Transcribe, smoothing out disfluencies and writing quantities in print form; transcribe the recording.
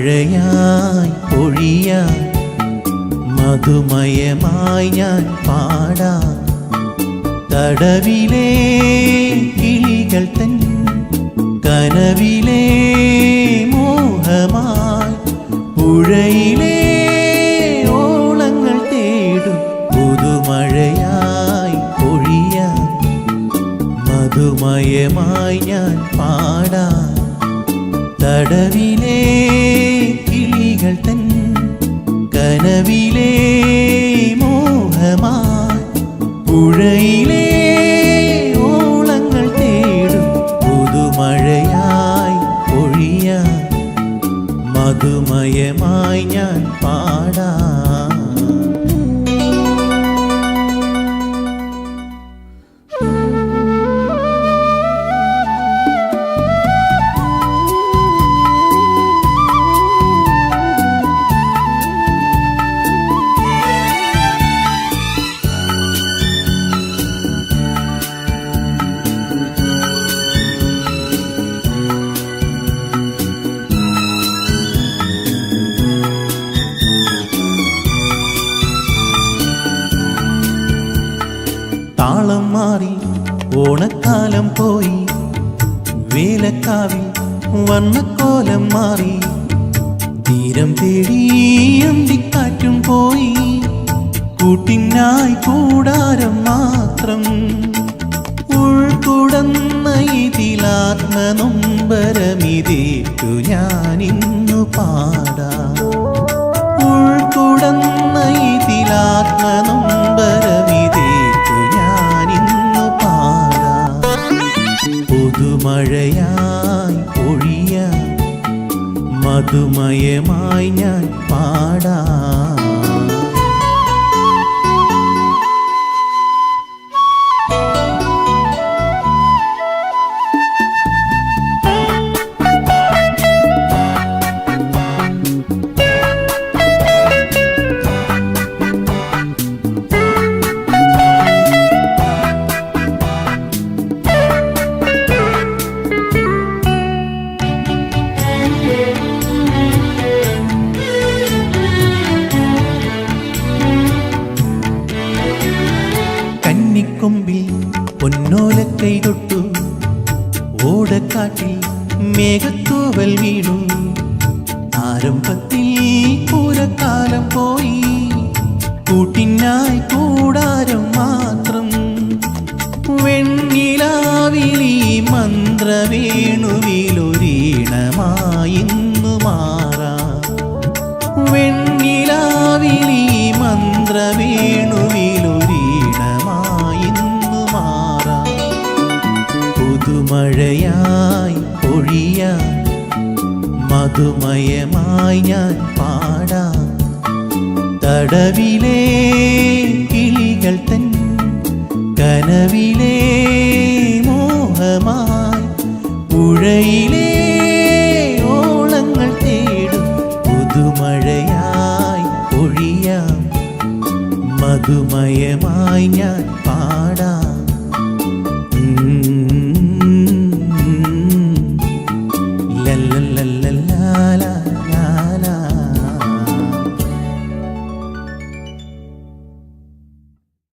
പുതുമഴയായി പൊഴിയാൻ മധുമയമായി ഞാൻ പാടാം. തടവിലെ കിളികൾ തൻ കനവിലെ മോഹമായി പുഴയിലെ ഓളങ്ങൾ തേടും. പുതുമഴയായി പൊഴിയാൻ മധുമയമായി ഞാൻ പാടാം. തടവിലെ കിളികൾ തൻ കനവിലെ മോഹമായി പുഴയിലെ ഓളങ്ങൾ തേടും. പുതുമഴയായി പൊഴിയാൻ മധുമയമായി ഞാൻ പാടാം. താളം മാറി ഓണക്കാലം പോയി, വേലക്കാവിൽ വർണ്ണക്കോലം മാറി. തീരം തേടി അന്തിക്കാറ്റും പോയി, കൂട്ടിനായി കൂടാരം മാത്രം. ഉൾക്കുടന്ന ഇതിലാത്മനൊമ്പരമിതേറ്റു ഞാനിന്നു പാടാം. ഉൾക്കുടന്ന ഇതിലാത്മനൊമ്പരമിതേറ്റു ഞാനിന്നു പാടാം. പുതുമഴയായി പൊഴിയാൻ മധുമയമായി ഞാൻ പാടാം. കൊമ്പിൽ പൊന്നോലക്കൈ തൊട്ടു, ഓടക്കാട്ടിൽ മേഘത്തൂവൽ വീണു. ആരംഭത്തിൽ പൂരക്കാലം പോയി, കൂട്ടിനായി കൂടാരം മാത്രം. വെണ്ണിലാവിലി മന്ത്രവേണുവിലൊരീണമായിന്നു മാറാം. വെണ്ണിലാവിലി മന്ത്രവേണുവിലൊരീണമായിന്നു മാറാം. പുതുമഴയായി പൊഴിയാൻ മധുമയമായി ഞാൻ പാടാം. തടവിലെ കിളികൾ തൻ കനവിലെ മോഹമായി പുഴയിലെ ഓളങ്ങൾ തേടും. പുതുമഴയായി പൊഴിയാം മധുമയമായി ഞാൻ പാടാം.